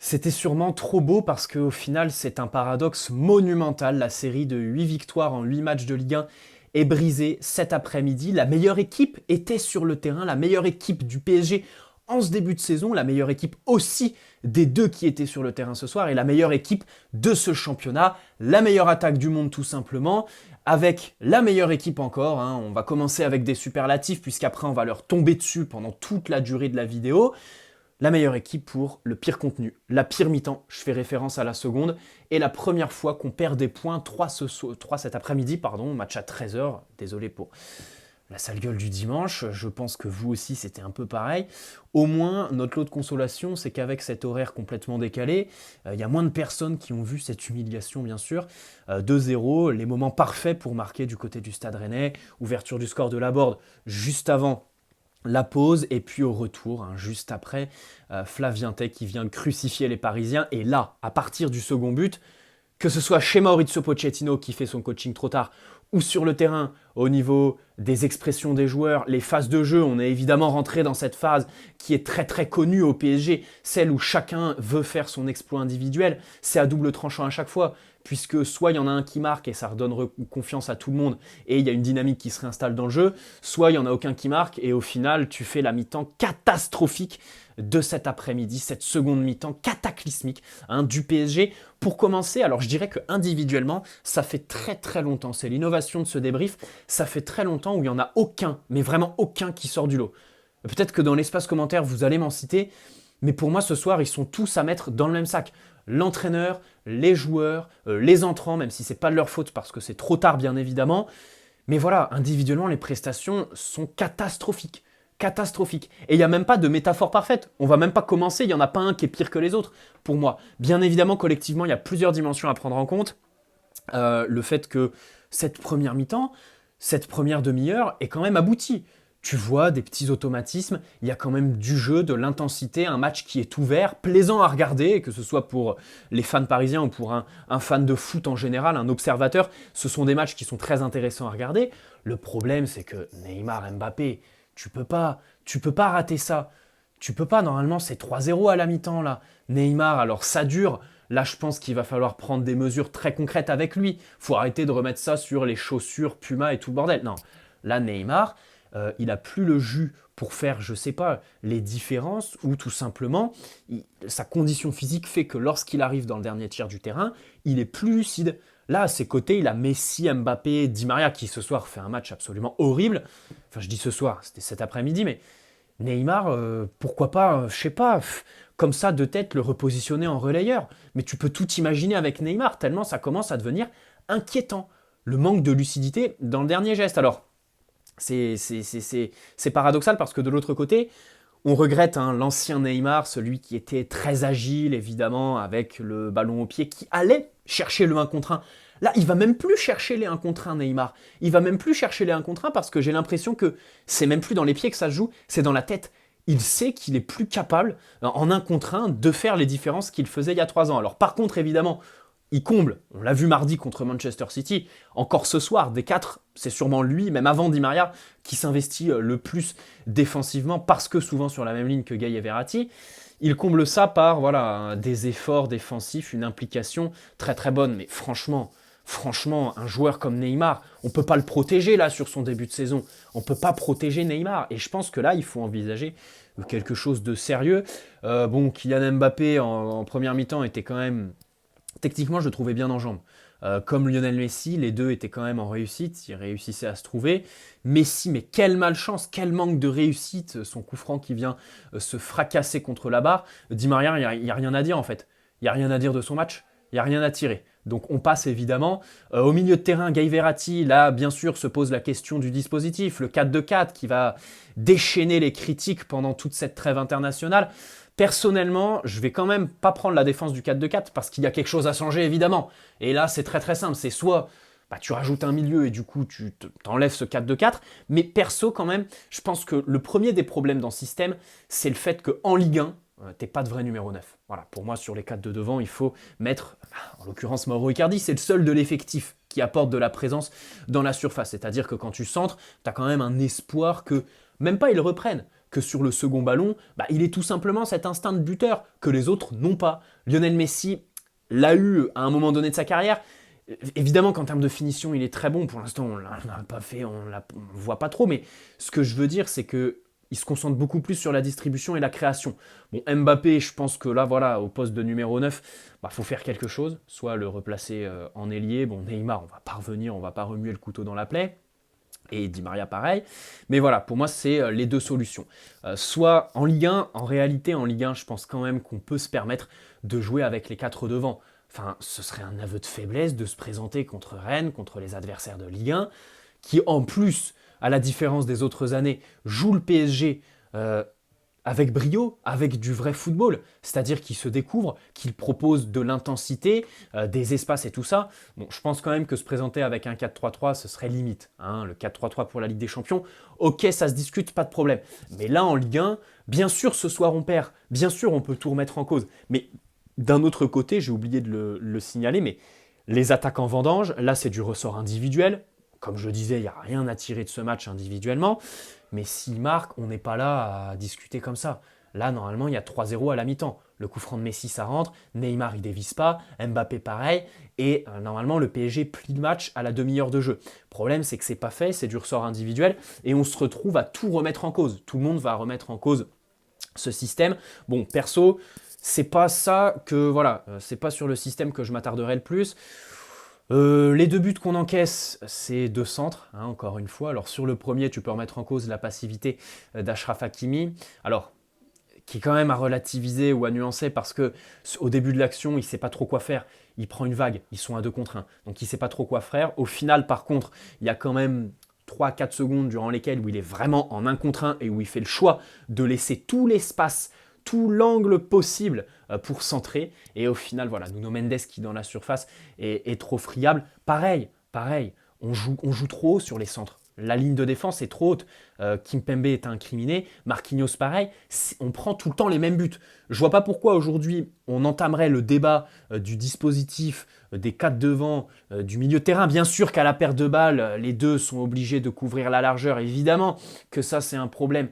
C'était sûrement trop beau parce qu'au final, c'est un paradoxe monumental. La série de 8 victoires en 8 matchs de Ligue 1 est brisée cet après-midi. La meilleure équipe était sur le terrain, la meilleure équipe du PSG en ce début de saison, la meilleure équipe aussi des deux qui étaient sur le terrain ce soir et la meilleure équipe de ce championnat, la meilleure attaque du monde tout simplement, avec la meilleure équipe encore. On va commencer avec des superlatifs puisqu'après on va leur tomber dessus pendant toute la durée de la vidéo. La meilleure équipe pour le pire contenu, la pire mi-temps, je fais référence à la seconde, et la première fois qu'on perd des points, 3 cet après-midi, match à 13 h, désolé pour la sale gueule du dimanche, je pense que vous aussi c'était un peu pareil. Au moins, notre lot de consolation, c'est qu'avec cet horaire complètement décalé, il y a moins de personnes qui ont vu cette humiliation bien sûr. 2-0, les moments parfaits pour marquer du côté du Stade Rennais, ouverture du score de Laborde juste avant la pause, et puis au retour, juste après, Flavien Tay qui vient crucifier les Parisiens. Et là, à partir du second but, que ce soit chez Maurizio Pochettino qui fait son coaching trop tard, ou sur le terrain, au niveau des expressions des joueurs, les phases de jeu, on est évidemment rentré dans cette phase qui est très très connue au PSG, celle où chacun veut faire son exploit individuel. C'est à double tranchant à chaque fois, puisque soit il y en a un qui marque et ça redonne confiance à tout le monde et il y a une dynamique qui se réinstalle dans le jeu, soit il n'y en a aucun qui marque et au final tu fais la mi-temps catastrophique de cet après-midi, cette seconde mi-temps cataclysmique du PSG. Pour commencer, alors je dirais que individuellement, ça fait très très longtemps, c'est l'innovation de ce débrief, ça fait très longtemps où il n'y en a aucun, mais vraiment aucun qui sort du lot. Peut-être que dans l'espace commentaire, vous allez m'en citer, mais pour moi ce soir, ils sont tous à mettre dans le même sac. L'entraîneur, les joueurs, les entrants, même si c'est pas de leur faute parce que c'est trop tard bien évidemment. Mais voilà, individuellement, les prestations sont catastrophiques. Catastrophiques. Et il n'y a même pas de métaphore parfaite. On va même pas commencer, il n'y en a pas un qui est pire que les autres, pour moi. Bien évidemment, collectivement, il y a plusieurs dimensions à prendre en compte. Le fait que cette première mi-temps, cette première demi-heure est quand même aboutie. Tu vois des petits automatismes, il y a quand même du jeu, de l'intensité, un match qui est ouvert, plaisant à regarder, que ce soit pour les fans parisiens ou pour un fan de foot en général, un observateur, ce sont des matchs qui sont très intéressants à regarder. Le problème, c'est que Neymar, Mbappé, tu peux pas rater ça. Tu peux pas, normalement, c'est 3-0 à la mi-temps, là. Neymar, alors ça dure. Là, je pense qu'il va falloir prendre des mesures très concrètes avec lui. Faut arrêter de remettre ça sur les chaussures Puma et tout le bordel. Non, là, Neymar, il a plus le jus pour faire, je sais pas, les différences, ou tout simplement, sa condition physique fait que lorsqu'il arrive dans le dernier tiers du terrain, il est plus lucide. Là, à ses côtés, il a Messi, Mbappé, Di Maria, qui ce soir fait un match absolument horrible. Enfin, je dis ce soir, c'était cet après-midi, mais Neymar, pourquoi pas, je sais pas, comme ça de tête le repositionner en relayeur. Mais tu peux tout imaginer avec Neymar, tellement ça commence à devenir inquiétant. Le manque de lucidité dans le dernier geste. Alors, c'est paradoxal parce que de l'autre côté, on regrette l'ancien Neymar, celui qui était très agile, évidemment, avec le ballon au pied, qui allait chercher le 1 contre 1. Là, il va même plus chercher les 1 contre 1, Neymar. Il va même plus chercher les 1 contre 1 parce que j'ai l'impression que c'est même plus dans les pieds que ça se joue, c'est dans la tête. Il sait qu'il est plus capable, en 1 contre 1, de faire les différences qu'il faisait il y a 3 ans. Alors par contre, évidemment, il comble, on l'a vu mardi contre Manchester City, encore ce soir, des 4, c'est sûrement lui, même avant Di Maria, qui s'investit le plus défensivement, parce que souvent sur la même ligne que Gay et Verratti. Il comble ça par des efforts défensifs, une implication très très bonne, mais franchement, un joueur comme Neymar, on ne peut pas le protéger là sur son début de saison. On ne peut pas protéger Neymar. Et je pense que là, il faut envisager quelque chose de sérieux. Kylian Mbappé en première mi-temps était quand même... Techniquement, je le trouvais bien en jambes. Comme Lionel Messi, les deux étaient quand même en réussite, ils réussissaient à se trouver. Messi, mais quelle malchance, quel manque de réussite, son coup franc qui vient se fracasser contre la barre. Di Maria, il n'y a rien à dire en fait. Il n'y a rien à dire de son match, il n'y a rien à tirer. Donc on passe évidemment. Au milieu de terrain, Gay Verratti, là bien sûr se pose la question du dispositif, le 4-2-4 qui va déchaîner les critiques pendant toute cette trêve internationale. Personnellement, je vais quand même pas prendre la défense du 4-2-4 parce qu'il y a quelque chose à changer évidemment. Et là, c'est très très simple. C'est soit tu rajoutes un milieu et du coup tu t'enlèves ce 4-2-4. Mais perso quand même, je pense que le premier des problèmes dans ce système, c'est le fait qu'en Ligue 1, t'es pas de vrai numéro 9. Voilà, pour moi sur les 4 de devant, il faut mettre, en l'occurrence Mauro Icardi, c'est le seul de l'effectif qui apporte de la présence dans la surface. C'est-à-dire que quand tu centres, t'as quand même un espoir que même pas ils reprennent, que sur le second ballon, il est tout simplement cet instinct de buteur que les autres n'ont pas. Lionel Messi l'a eu à un moment donné de sa carrière. Évidemment qu'en termes de finition, il est très bon. Pour l'instant, on l'a pas fait, on ne voit pas trop. Mais ce que je veux dire, c'est que il se concentre beaucoup plus sur la distribution et la création. Bon, Mbappé, je pense que là, voilà, au poste de numéro 9, faut faire quelque chose. Soit le replacer en ailier. Bon, Neymar, on va pas revenir, on va pas remuer le couteau dans la plaie. Et Di Maria pareil. Mais voilà, pour moi, c'est les deux solutions. Soit en Ligue 1, en réalité, en Ligue 1, je pense quand même qu'on peut se permettre de jouer avec les 4 devant. Enfin, ce serait un aveu de faiblesse de se présenter contre Rennes, contre les adversaires de Ligue 1, qui en plus, à la différence des autres années, jouent le PSG avec brio, avec du vrai football, c'est-à-dire qu'ils se découvrent, qu'ils proposent de l'intensité, des espaces et tout ça. Bon, je pense quand même que se présenter avec un 4-3-3, ce serait limite. Hein, le 4-3-3 pour la Ligue des Champions, ok, ça se discute, pas de problème. Mais là, en Ligue 1, bien sûr, ce soir on perd, bien sûr, on peut tout remettre en cause. Mais d'un autre côté, j'ai oublié de le signaler, mais les attaquants vendanges, là, c'est du ressort individuel. Comme je disais, il n'y a rien à tirer de ce match individuellement. Mais s'il marque, on n'est pas là à discuter comme ça. Là, normalement, il y a 3-0 à la mi-temps. Le coup franc de Messi, ça rentre. Neymar, il dévisse pas. Mbappé, pareil. Et normalement, le PSG plie le match à la demi-heure de jeu. Le problème, c'est que c'est pas fait. C'est du ressort individuel. Et on se retrouve à tout remettre en cause. Tout le monde va remettre en cause ce système. Bon, perso, c'est pas ça que... Voilà, c'est pas sur le système que je m'attarderai le plus. Les deux buts qu'on encaisse, c'est deux centres, hein, encore une fois. Alors sur le premier, tu peux remettre en cause la passivité d'Achraf Hakimi. Alors, qui est quand même à relativiser ou à nuancer parce que au début de l'action, il ne sait pas trop quoi faire. Il prend une vague, ils sont à 2 contre 1. Donc il ne sait pas trop quoi faire. Au final, par contre, il y a quand même 3-4 secondes durant lesquelles où il est vraiment en 1 contre 1 et où il fait le choix de laisser tout l'espace, tout l'angle possible pour centrer. Et au final, voilà, Nuno Mendes qui dans la surface est trop friable. Pareil, on joue trop haut sur les centres. La ligne de défense est trop haute. Kimpembe est incriminé. Marquinhos, pareil. On prend tout le temps les mêmes buts. Je vois pas pourquoi aujourd'hui on entamerait le débat du dispositif des 4 devant, du milieu de terrain. Bien sûr qu'à la perte de balle, les deux sont obligés de couvrir la largeur. Évidemment que ça, c'est un problème.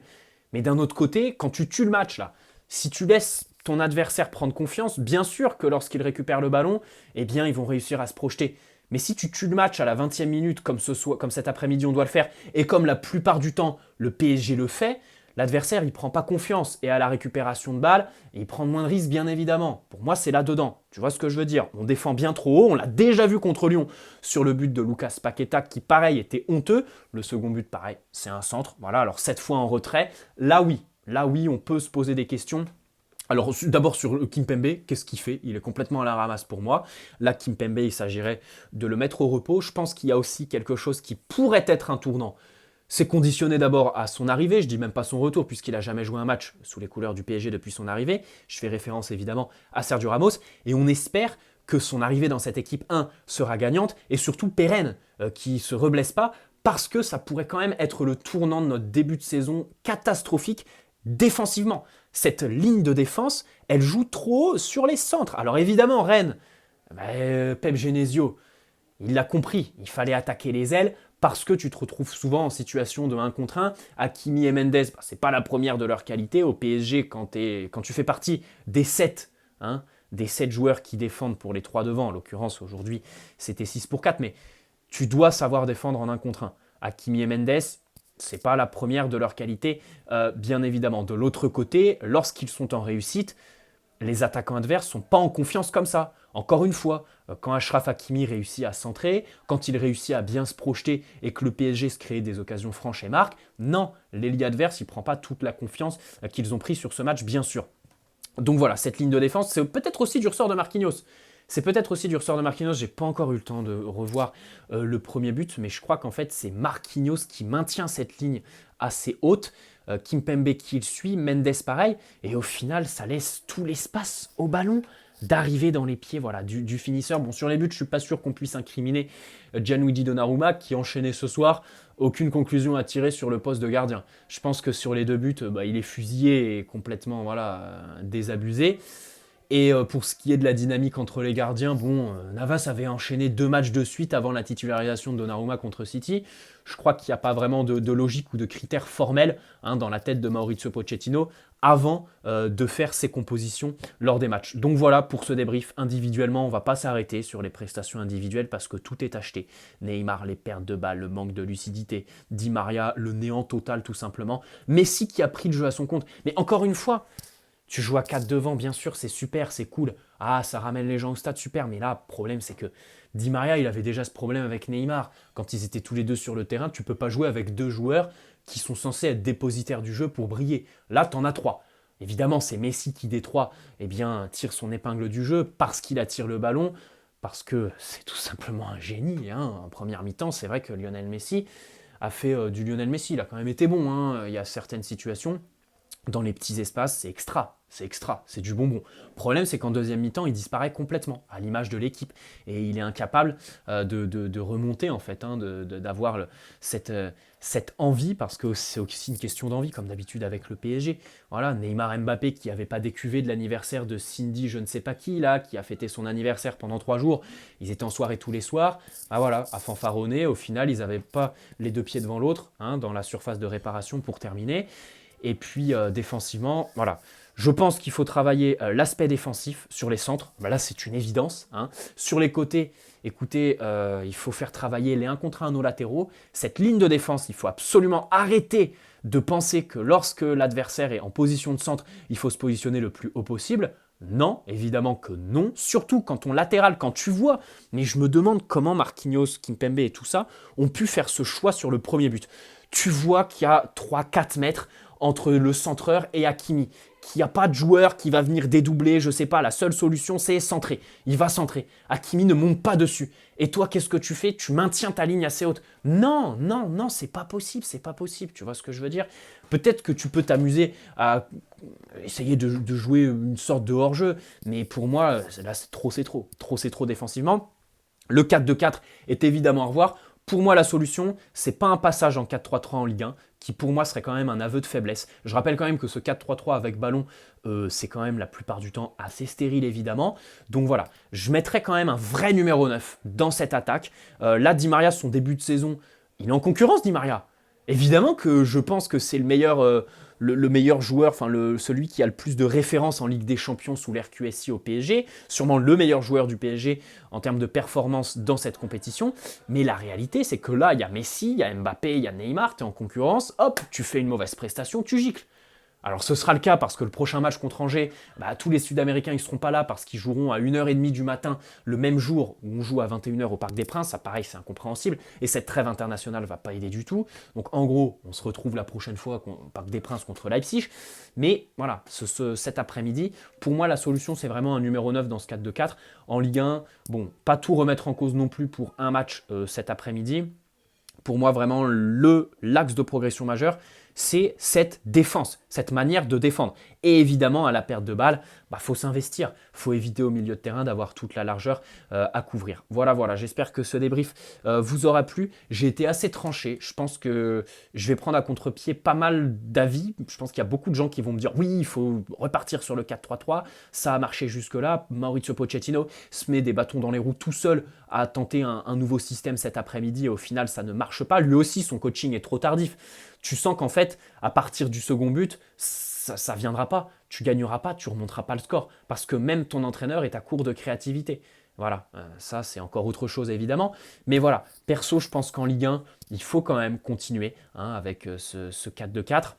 Mais d'un autre côté, quand tu tues le match, là, si tu laisses ton adversaire prendre confiance, bien sûr que lorsqu'il récupère le ballon, eh bien, ils vont réussir à se projeter. Mais si tu tues le match à la 20e minute, comme cet après-midi on doit le faire, et comme la plupart du temps le PSG le fait, l'adversaire il prend pas confiance et à la récupération de balle, et il prend moins de risques bien évidemment. Pour moi c'est là-dedans, tu vois ce que je veux dire. On défend bien trop haut, on l'a déjà vu contre Lyon sur le but de Lucas Paqueta qui pareil était honteux. Le second but pareil, c'est un centre, voilà, alors cette fois en retrait. Là oui, on peut se poser des questions. Alors d'abord sur Kimpembe, qu'est-ce qu'il fait? Il est complètement à la ramasse pour moi. Là, Kimpembe, il s'agirait de le mettre au repos. Je pense qu'il y a aussi quelque chose qui pourrait être un tournant. C'est conditionné d'abord à son arrivée, je dis même pas son retour, puisqu'il n'a jamais joué un match sous les couleurs du PSG depuis son arrivée. Je fais référence évidemment à Sergio Ramos, et on espère que son arrivée dans cette équipe 1 sera gagnante, et surtout pérenne, qui ne se reblesse pas, parce que ça pourrait quand même être le tournant de notre début de saison catastrophique défensivement. Cette ligne de défense, elle joue trop haut sur les centres. Alors évidemment, Rennes, Pep Genesio, il l'a compris, il fallait attaquer les ailes parce que tu te retrouves souvent en situation de 1 contre 1. Hakimi et Mendes, c'est pas la première de leur qualité. Au PSG, quand tu fais partie des 7, des 7 joueurs qui défendent pour les 3 devant, en l'occurrence aujourd'hui c'était 6 pour 4, mais tu dois savoir défendre en 1 contre 1. Hakimi et Mendes, c'est pas la première de leur qualité, bien évidemment. De l'autre côté, lorsqu'ils sont en réussite, les attaquants adverses sont pas en confiance comme ça. Encore une fois, quand Achraf Hakimi réussit à centrer, quand il réussit à bien se projeter et que le PSG se crée des occasions franches et marque, non, l'ailier adverse, il prend pas toute la confiance qu'ils ont pris sur ce match, bien sûr. Donc voilà, cette ligne de défense, c'est peut-être aussi du ressort de Marquinhos. J'ai pas encore eu le temps de revoir le premier but, mais je crois qu'en fait c'est Marquinhos qui maintient cette ligne assez haute. Kimpembe qui le suit, Mendes pareil, et au final ça laisse tout l'espace au ballon d'arriver dans les pieds du finisseur. Bon, sur les buts, je suis pas sûr qu'on puisse incriminer Gianluigi Donnarumma qui enchaînait ce soir. Aucune conclusion à tirer sur le poste de gardien. Je pense que sur les deux buts, il est fusillé et complètement désabusé. Et pour ce qui est de la dynamique entre les gardiens, bon, Navas avait enchaîné 2 matchs de suite avant la titularisation de Donnarumma contre City. Je crois qu'il n'y a pas vraiment de logique ou de critères formels dans la tête de Maurizio Pochettino avant de faire ses compositions lors des matchs. Donc voilà pour ce débrief. Individuellement, on ne va pas s'arrêter sur les prestations individuelles parce que tout est acheté. Neymar, les pertes de balles, le manque de lucidité. Di Maria, le néant total tout simplement. Messi qui a pris le jeu à son compte. Mais encore une fois, tu joues à 4 devant, bien sûr, c'est super, c'est cool. Ah, ça ramène les gens au stade, super. Mais là, le problème, c'est que Di Maria, il avait déjà ce problème avec Neymar. Quand ils étaient tous les deux sur le terrain, tu peux pas jouer avec 2 joueurs qui sont censés être dépositaires du jeu pour briller. Là, t'en as 3. Évidemment, c'est Messi qui, des 3, eh bien, tire son épingle du jeu parce qu'il attire le ballon, parce que c'est tout simplement un génie. En première mi-temps, c'est vrai que Lionel Messi a fait du Lionel Messi. Il a quand même été bon. Il y a certaines situations dans les petits espaces, c'est extra, c'est du bonbon. Le problème, c'est qu'en deuxième mi-temps, il disparaît complètement, à l'image de l'équipe. Et il est incapable de remonter, en fait, d'avoir cette envie, parce que c'est aussi une question d'envie, comme d'habitude avec le PSG. Voilà, Neymar Mbappé, qui n'avait pas décuvé de l'anniversaire de Cindy, je ne sais pas qui, là, qui a fêté son anniversaire pendant 3 jours. Ils étaient en soirée tous les soirs. Ah voilà, à fanfaronner, au final, ils n'avaient pas les 2 pieds devant l'autre, dans la surface de réparation pour terminer. Et puis défensivement, voilà. Je pense qu'il faut travailler l'aspect défensif sur les centres. Là, c'est une évidence. Sur les côtés, écoutez, il faut faire travailler les 1 contre 1 nos latéraux. Cette ligne de défense, il faut absolument arrêter de penser que lorsque l'adversaire est en position de centre, il faut se positionner le plus haut possible. Non, évidemment que non. Surtout quand on latéral, quand tu vois. Mais je me demande comment Marquinhos, Kimpembe et tout ça ont pu faire ce choix sur le premier but. Tu vois qu'il y a 3-4 mètres entre le centreur et Hakimi, qu'il n'y a pas de joueur qui va venir dédoubler, je sais pas, la seule solution c'est centrer. Il va centrer. Hakimi ne monte pas dessus. Et toi, qu'est-ce que tu fais? Tu maintiens ta ligne assez haute. Non, non, non, c'est pas possible, c'est pas possible. Tu vois ce que je veux dire? Peut-être que tu peux t'amuser à essayer de jouer une sorte de hors-jeu, mais pour moi, là, c'est trop, c'est trop. Trop, c'est trop défensivement. Le 4-2-4 est évidemment à revoir. Pour moi, la solution, c'est pas un passage en 4-3-3 en Ligue 1, qui pour moi serait quand même un aveu de faiblesse. Je rappelle quand même que ce 4-3-3 avec ballon, c'est quand même la plupart du temps assez stérile évidemment. Donc voilà, je mettrais quand même un vrai numéro 9 dans cette attaque. Là, Di Maria, son début de saison, il est en concurrence, Di Maria. Évidemment que je pense que c'est le meilleur, le meilleur joueur, enfin celui qui a le plus de références en Ligue des Champions sous l'ère QSI au PSG, sûrement le meilleur joueur du PSG en termes de performance dans cette compétition. Mais la réalité, c'est que là, il y a Messi, il y a Mbappé, il y a Neymar, tu es en concurrence, hop, tu fais une mauvaise prestation, tu gicles. Alors ce sera le cas parce que le prochain match contre Angers, tous les Sud-Américains ne seront pas là parce qu'ils joueront à 1h30 du matin le même jour où on joue à 21h au Parc des Princes. Ça pareil, c'est incompréhensible. Et cette trêve internationale ne va pas aider du tout. Donc en gros, on se retrouve la prochaine fois au Parc des Princes contre Leipzig. Mais voilà, cet après-midi, pour moi la solution c'est vraiment un numéro 9 dans ce 4-2-4. En Ligue 1, bon, pas tout remettre en cause non plus pour un match cet après-midi. Pour moi vraiment l'axe de progression majeure, c'est cette défense, cette manière de défendre. Et évidemment, à la perte de balle, faut s'investir. Faut éviter au milieu de terrain d'avoir toute la largeur à couvrir. Voilà, j'espère que ce débrief vous aura plu. J'ai été assez tranché. Je pense que je vais prendre à contre-pied pas mal d'avis. Je pense qu'il y a beaucoup de gens qui vont me dire oui, il faut repartir sur le 4-3-3. Ça a marché jusque-là. Maurizio Pochettino se met des bâtons dans les roues tout seul à tenter un nouveau système cet après-midi et au final, ça ne marche pas. Lui aussi, son coaching est trop tardif. Tu sens qu'en fait, à partir du second but, ça ne viendra pas. Tu gagneras pas, tu ne remonteras pas le score. Parce que même ton entraîneur est à court de créativité. Voilà, ça c'est encore autre chose évidemment. Mais voilà, perso, je pense qu'en Ligue 1, il faut quand même continuer avec ce 4-2-4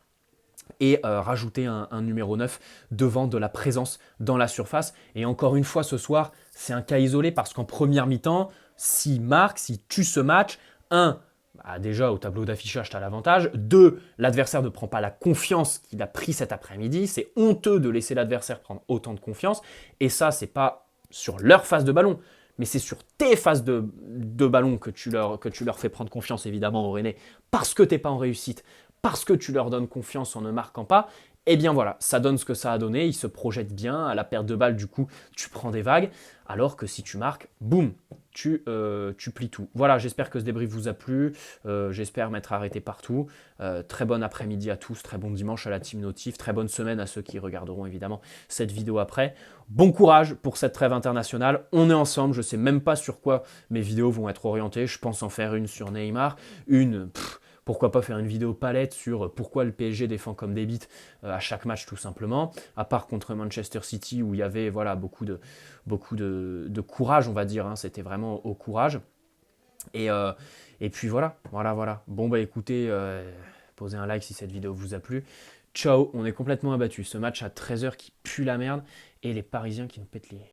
et rajouter un numéro 9 devant de la présence dans la surface. Et encore une fois, ce soir, c'est un cas isolé parce qu'en première mi-temps, s'il marque, s'il tue ce match, déjà, au tableau d'affichage, tu as l'avantage. 2, l'adversaire ne prend pas la confiance qu'il a pris cet après-midi. C'est honteux de laisser l'adversaire prendre autant de confiance. Et ça, c'est pas sur leur phase de ballon, mais c'est sur tes phases de ballon que tu leur fais prendre confiance, évidemment, au Rennais, parce que tu n'es pas en réussite, parce que tu leur donnes confiance en ne marquant pas. Et bien voilà, ça donne ce que ça a donné, il se projette bien, à la perte de balle du coup, tu prends des vagues, alors que si tu marques, boum, tu plies tout. Voilà, j'espère que ce débrief vous a plu, j'espère m'être arrêté partout. Très bon après-midi à tous, très bon dimanche à la team Notif, très bonne semaine à ceux qui regarderont évidemment cette vidéo après. Bon courage pour cette trêve internationale, on est ensemble, je ne sais même pas sur quoi mes vidéos vont être orientées, je pense en faire une sur Neymar, pourquoi pas faire une vidéo palette sur pourquoi le PSG défend comme des bites à chaque match tout simplement, à part contre Manchester City où il y avait voilà, beaucoup de courage on va dire, hein, c'était vraiment au courage. Et puis voilà. Bon bah écoutez, posez un like si cette vidéo vous a plu. Ciao, on est complètement abattu. Ce match à 13h qui pue la merde et les Parisiens qui nous pètent les...